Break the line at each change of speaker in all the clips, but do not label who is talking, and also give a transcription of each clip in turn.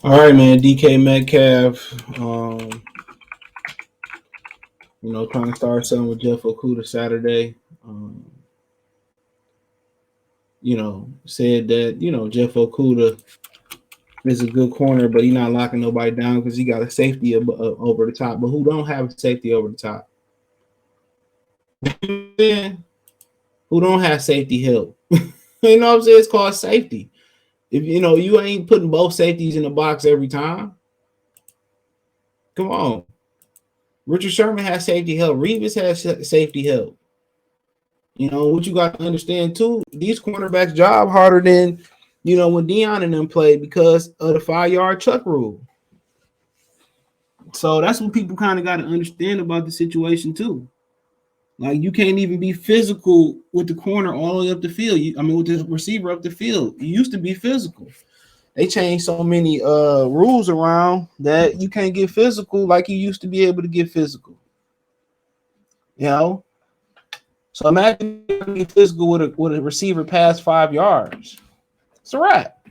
All right, man. DK Metcalf. Trying to start something with Jeff Okudah Saturday. Um, said that Jeff Okudah is a good corner, but he's not locking nobody down because he got a safety over the top. But who don't have a safety over the top? Who don't have safety help? You know what I'm saying? It's called safety. If you ain't putting both safeties in the box every time, come on. Richard Sherman has safety help. Revis has safety help. What you got to understand too, these cornerbacks job harder than when Deion and them played because of the 5-yard chuck rule. So that's what people kind of got to understand about the situation too. Like you can't even be physical with the corner all the way up the field. With the receiver up the field. You used to be physical. They changed so many rules around that you can't get physical like you used to be able to get physical. So imagine being physical with a receiver past 5 yards. It's a wrap.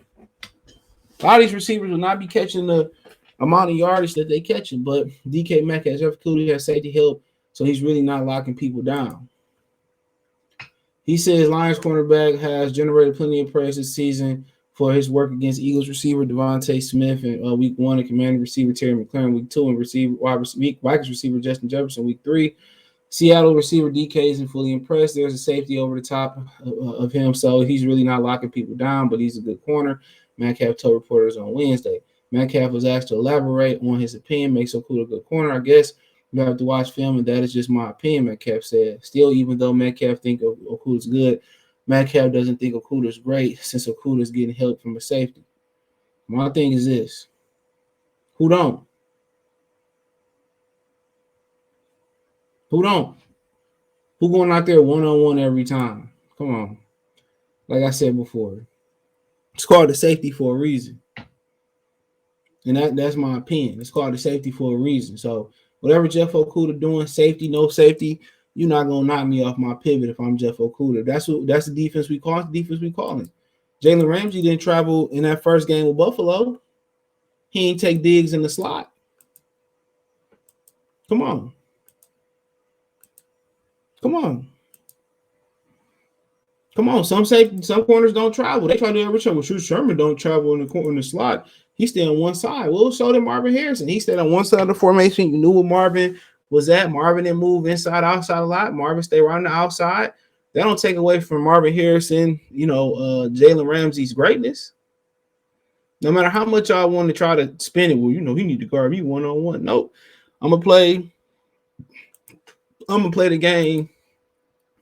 A lot of these receivers will not be catching the amount of yardage that they catching, but DK Metcalf, Jeff Okudah has safety help, so he's really not locking people down. He says Lions cornerback has generated plenty of praise this season for his work against Eagles receiver Devontae Smith in week 1 and Commanders receiver Terry McLaurin week 2 and Vikings receiver Justin Jefferson week 3. Seattle receiver DK isn't fully impressed. There's a safety over the top of him, so he's really not locking people down, but he's a good corner. Metcalf told reporters on Wednesday. Metcalf was asked to elaborate on his opinion, makes Okudah a good corner. I guess you have to watch film, and that is just my opinion, Metcalf said. Still, even though Metcalf think Okudah's good, Metcalf doesn't think Okudah's great since Okudah's getting help from a safety. My thing is this. Who don't? Who don't? Who going out there one-on-one every time? Come on. Like I said before, it's called the safety for a reason. And that's my opinion. It's called the safety for a reason. So whatever Jeff Okudah doing, safety, no safety, you're not going to knock me off my pivot if I'm Jeff Okudah. That's the defense we call. The defense we calling. Jalen Ramsey didn't travel in that first game with Buffalo. He ain't take digs in the slot. Come on. Some corners don't travel. They try to do every time. Well, Sherman don't travel in the slot. He stayed on one side. Well, so did Marvin Harrison. He stayed on one side of the formation. You knew where Marvin was at. Marvin didn't move inside, outside a lot. Marvin stayed right on the outside. That don't take away from Marvin Harrison, Jalen Ramsey's greatness. No matter how much I want to try to spin it, well, he need to guard me one-on-one. Nope. I'm gonna play the game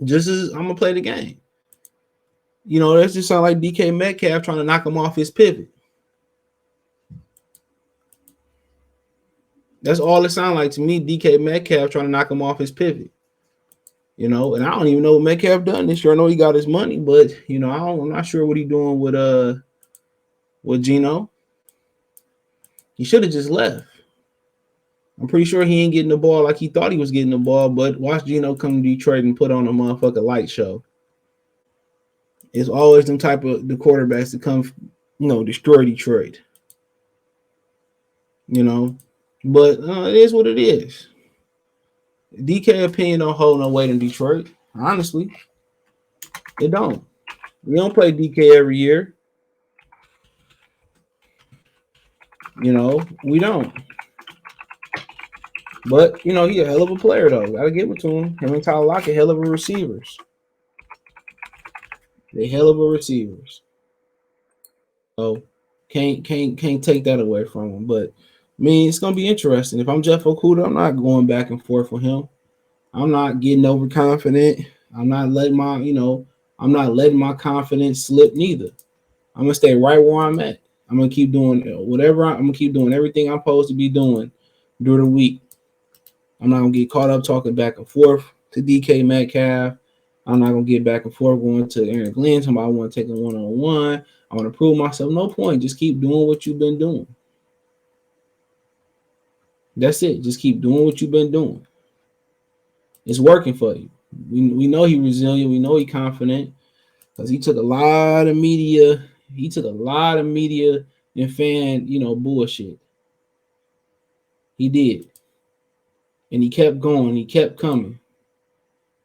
just as I'm gonna play the game. That's just sound like DK Metcalf trying to knock him off his pivot. That's all it sounds like to me. DK Metcalf trying to knock him off his pivot. And I don't even know what Metcalf done this year. I know he got his money, but I'm not sure what he's doing with Geno. He should have just left. I'm pretty sure he ain't getting the ball like he thought he was getting the ball, but watch Geno come to Detroit and put on a motherfucking light show. It's always them type of the quarterbacks that come, destroy Detroit. But it is what it is. DK opinion don't hold no weight in Detroit. Honestly, it don't. We don't play DK every year. We don't. But, he a hell of a player, though. Got to give it to him. Him and Tyler Lockett, hell of a receivers. They hell of a receivers. So, can't take that away from him. But, it's going to be interesting. If I'm Jeff Okudah, I'm not going back and forth with him. I'm not getting overconfident. I'm not letting my confidence slip neither. I'm going to stay right where I'm at. I'm going to keep doing whatever. I'm going to keep doing everything I'm supposed to be doing during the week. I'm not going to get caught up talking back and forth to DK Metcalf. I'm not going to get back and forth going to Aaron Glenn. Somebody want to take a one-on-one. I want to prove myself. No point. Just keep doing what you've been doing. That's it. Just keep doing what you've been doing. It's working for you. We know he's resilient. We know he's confident because he took a lot of media. He took a lot of media and fan, bullshit. He did. And he kept going, he kept coming.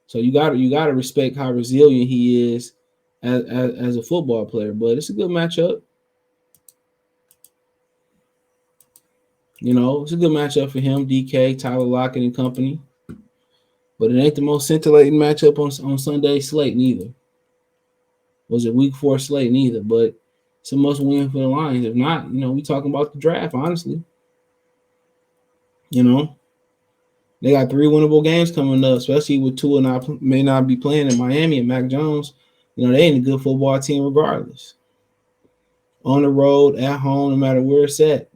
So you gotta respect how resilient he is as a football player. But it's a good matchup. It's a good matchup for him, DK, Tyler Lockett and company. But it ain't the most scintillating matchup on Sunday slate neither. Was it week 4 slate neither? But it's a must win for the Lions. If not, we talking about the draft, honestly. They got 3 winnable games coming up, especially with Tua may not be playing in Miami and Mac Jones. They ain't a good football team regardless. On the road, at home, no matter where it's at,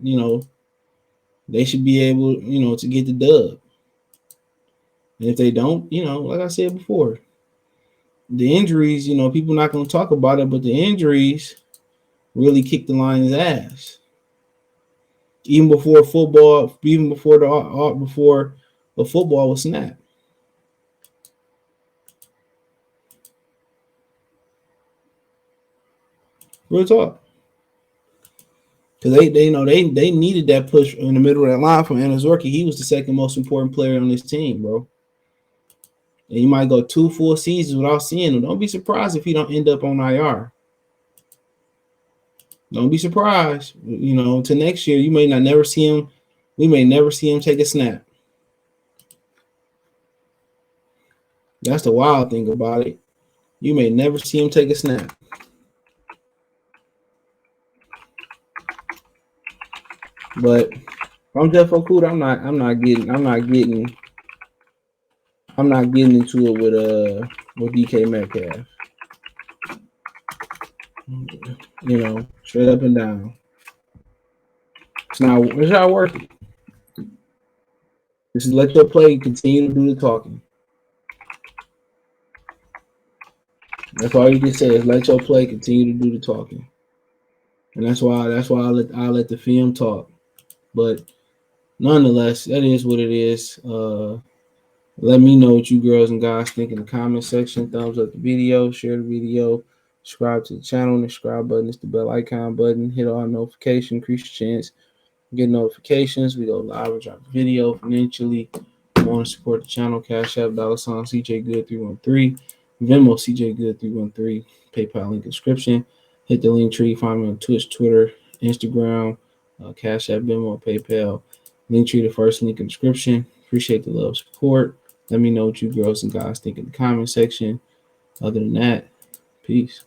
they should be able, to get the dub. And if they don't, like I said before, the injuries, people not going to talk about it, but the injuries really kicked the Lions' ass. Even before football, even before the football was snapped. Real talk. Because they needed that push in the middle of that line from Anazorki. He was the second most important player on this team, bro. And you might go 2 full seasons without seeing him. Don't be surprised if he don't end up on IR. Don't be surprised. To next year, you may not never see him. We may never see him take a snap. That's the wild thing about it. You may never see him take a snap. But I'm Jeff Okudah. I'm not getting into it with DK Metcalf. Straight up and down. It's not working. Just let your play continue to do the talking. That's all you can say is let your play continue to do the talking. And that's why I let the film talk. But nonetheless, that is what it is. Let me know what you girls and guys think in the comment section. Thumbs up the video, share the video, subscribe to the channel. The subscribe button is the bell icon button. Hit all notifications, increase your chance. Get notifications. We go live and drop a video financially. Want to support the channel? Cash App, $ CJ Good 313, Venmo CJ Good 313, PayPal link description. Hit the link tree. Find me on Twitch, Twitter, Instagram, Cash App, Venmo, PayPal. Link tree, the first link in the description. Appreciate the love, support. Let me know what you girls and guys think in the comment section. Other than that, peace.